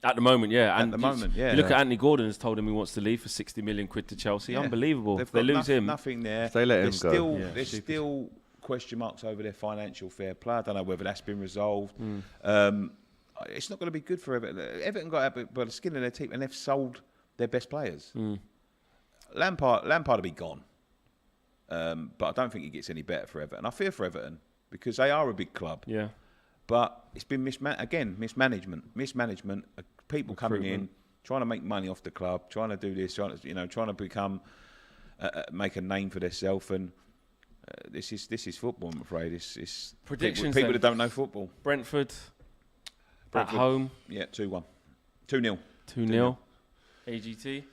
At the moment, yeah. At the moment, yeah. You look at Anthony Gordon has told him he wants to leave for 60 million quid to Chelsea. Yeah. Unbelievable. If they lose him, nothing there. If they let him go. There's still question marks over their financial fair play. I don't know whether that's been resolved. It's not going to be good for Everton. Everton got out by the skin of their teeth, and they've sold their best players. Lampard will be gone. But I don't think it gets any better for Everton. I fear for Everton because they are a big club. Yeah. But it's been mismanagement. People coming in, trying to make money off the club, trying to do this, trying to become, make a name for themselves. And this is football, I'm afraid. It's predictions. People that don't know football. Brentford at home. Yeah, 2-1. 2-0. 2-0. AGT.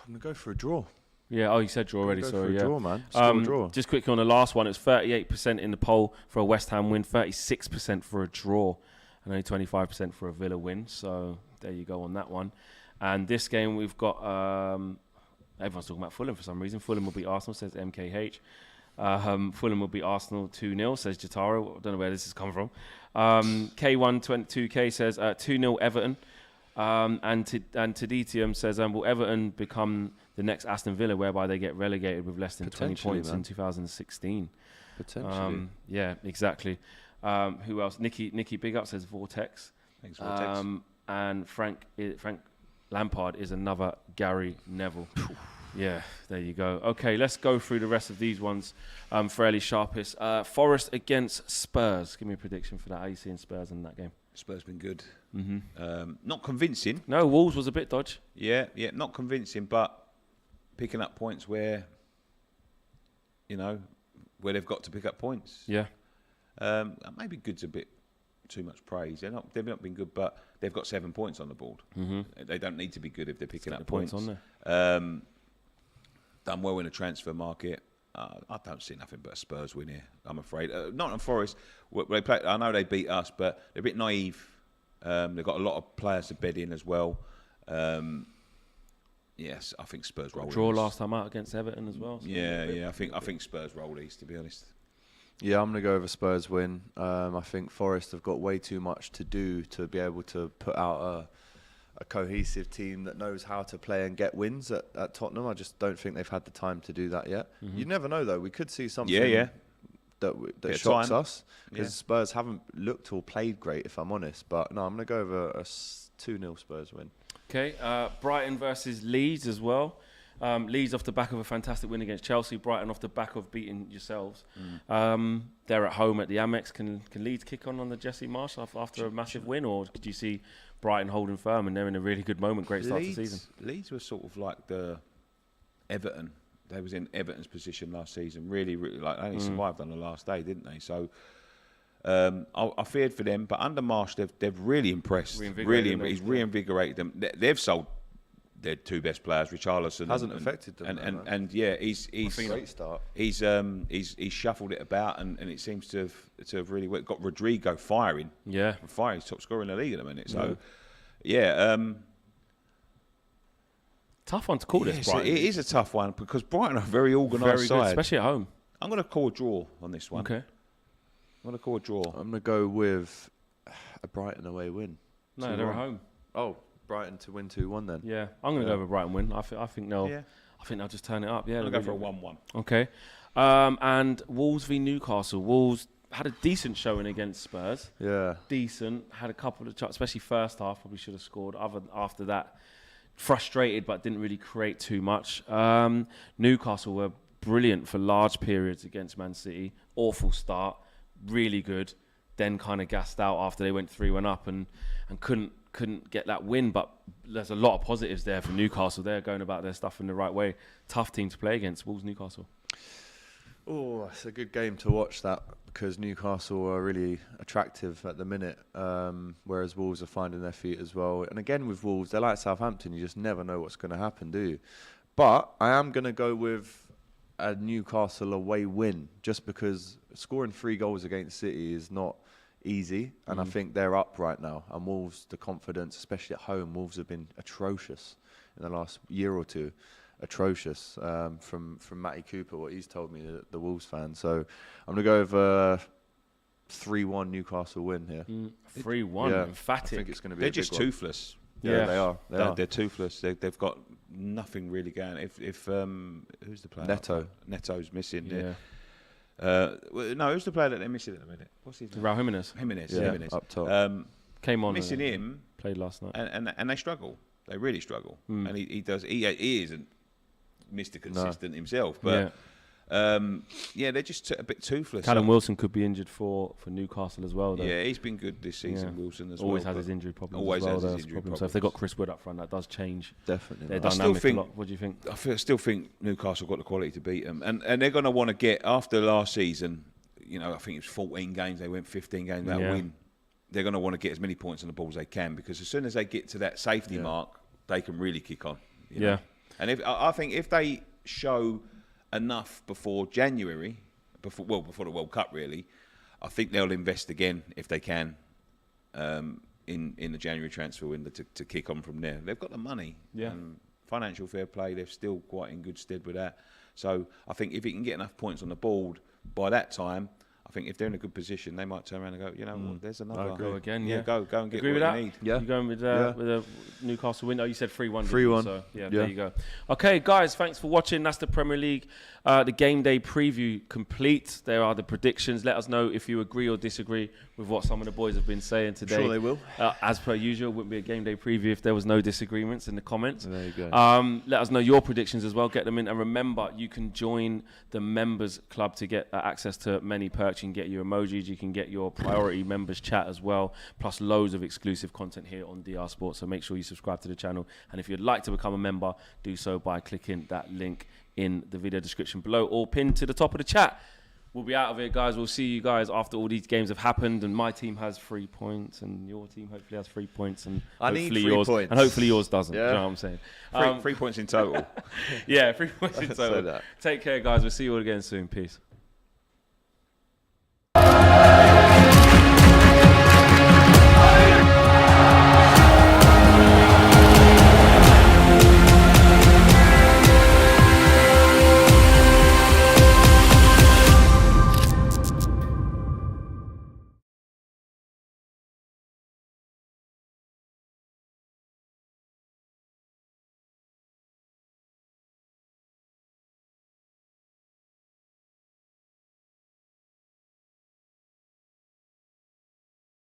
I'm going to go for a draw. Yeah, you said draw already, sorry. Yeah, draw, man. Score a draw. Just quickly on the last one, it's 38% in the poll for a West Ham win, 36% for a draw, and only 25% for a Villa win. So there you go on that one. And this game we've got, everyone's talking about Fulham for some reason. Fulham will beat Arsenal, says MKH. Fulham will beat Arsenal 2-0, says Jataro. I don't know where this has come from. K122K says 2-0 Everton. And Taditium says, will Everton become the next Aston Villa, whereby they get relegated with less than 20 points in 2016? Potentially. Yeah, exactly. Who else? Nicky Big Up says Vortex. Thanks, Vortex. And Frank Lampard is another Gary Neville. Yeah, there you go. Okay, let's go through the rest of these ones fairly sharpest. Forest against Spurs. Give me a prediction for that. How are you seeing Spurs in that game? Spurs been good. Not convincing. No, Wolves was a bit dodge. Yeah, not convincing, but picking up points where they've got to pick up points. Yeah. Maybe good's a bit too much praise. They've not been good, but they've got 7 points on the board. They don't need to be good if they're picking up points on there. Done well in the transfer market. I don't see nothing but a Spurs win here, I'm afraid. Nottingham Forest, they play, I know they beat us, but they're a bit naive. They've got a lot of players to bed in as well. Yes, I think Spurs roll. Draw last time out against Everton as well. So I think Spurs roll these, to be honest. Yeah, I'm going to go over Spurs win. I think Forest have got way too much to do to be able to put out a cohesive team that knows how to play and get wins at Tottenham. I just don't think they've had the time to do that yet. You never know, though. We could see something that shocks us, because Spurs haven't looked or played great, if I'm honest. But no, I'm going to go over a 2-0 Spurs win. Okay, Brighton versus Leeds as well. Leeds off the back of a fantastic win against Chelsea. Brighton off the back of beating yourselves. They're at home at the Amex. Can Leeds kick on the Jesse Marsh after a massive win, or could you see Brighton holding firm and they're in a really good moment? Great start to the season. Leeds were sort of like the Everton. They was in Everton's position last season. Really, like they only survived on the last day, didn't they? So I feared for them, but under Marsh, they've really impressed. He's reinvigorated them. They've sold their two best players, Richarlison. Hasn't affected them. And he's great start. He's shuffled it about, and it seems to have really worked. Got Rodrigo firing. Yeah, firing. He's top scorer in the league at the minute. So tough one to call this, Brighton. It is a tough one because Brighton are a very organised side. Especially at home. I'm going to call a draw on this one. Okay. I'm going to call a draw. I'm going to go with a Brighton away win. No, they're at home. Oh, Brighton to win 2-1 then. Yeah, I'm going to go with Brighton win. I think they'll just turn it up. Yeah, I'm going to go for a 1-1. Okay. And Wolves v Newcastle. Wolves had a decent showing against Spurs. Yeah. Decent. Had a couple of shots, especially first half. Probably should have scored. After that, frustrated, but didn't really create too much. Newcastle were brilliant for large periods against Man City. Awful start. Really good. Then kind of gassed out after they went 3-1 up and couldn't get that win. But there's a lot of positives there for Newcastle. They're going about their stuff in the right way. Tough team to play against, Wolves Newcastle. Oh, it's a good game to watch that, because Newcastle are really attractive at the minute, whereas Wolves are finding their feet as well. And again, with Wolves, they're like Southampton. You just never know what's going to happen, do you? But I am going to go with a Newcastle away win, just because scoring 3 goals against City is not easy, and I think they're up right now. And Wolves, the confidence, especially at home, Wolves have been atrocious in the last year or two. Atrocious from Matty Cooper, what he's told me, the Wolves fan. So I'm going to go over 3-1 Newcastle win here. 3-1, emphatic. I think it's going to be They're just toothless. Yeah, they are. They're toothless. They've got nothing really going. If who's the player? Neto's missing. Yeah. No, who's the player that they're missing at the minute? What's his name? Raul Jimenez. Jimenez. Up top. Came on. Missing him. Played last night. And they struggle. They really struggle. And he isn't Mr. Consistent himself. But they're just a bit toothless. Callum Wilson could be injured for Newcastle as well, though. Yeah, he's been good this season, Wilson, as always well. has his injury problems. Always as well, has his injury problems. So if they've got Chris Wood up front, that does change. Definitely. Their dynamic a lot. What do you think? I still think Newcastle got the quality to beat them. And they're going to want to get, after last season, I think it was 14 games, they went 15 games without win. They're going to want to get as many points on the ball as they can, because as soon as they get to that safety mark, they can really kick on. You know? And I think if they show enough before January, before the World Cup really, I think they'll invest again if they can in the January transfer window to kick on from there. They've got the money. Financial fair play, they're still quite in good stead with that. So I think if he can get enough points on the board by that time, I think if they're in a good position, they might turn around and go, what, there's another. Go again, Go and get Agree what with that? you need. Yeah. You going with a Newcastle win? Oh, you said 3-1. 3-1. So, there you go. Okay, guys, thanks for watching. That's the Premier League, the game day preview complete. There are the predictions. Let us know if you agree or disagree with what some of the boys have been saying today. Sure they will. As per usual, wouldn't be a game day preview if there was no disagreements in the comments. There you go. Let us know your predictions as well. Get them in. And remember, you can join the members club to get access to many perks. You can get your emojis. You can get your priority members chat as well, plus loads of exclusive content here on DR Sports. So make sure you subscribe to the channel. And if you'd like to become a member, do so by clicking that link in the video description below or pinned to the top of the chat. We'll be out of here, guys. We'll see you guys after all these games have happened. And my team has 3 points, and your team hopefully has 3 points, and I hopefully need 3 yours points. and hopefully yours doesn't. Yeah. You know what I'm saying? 3 points in total. 3 points in total. That. Take care, guys. We'll see you all again soon. Peace.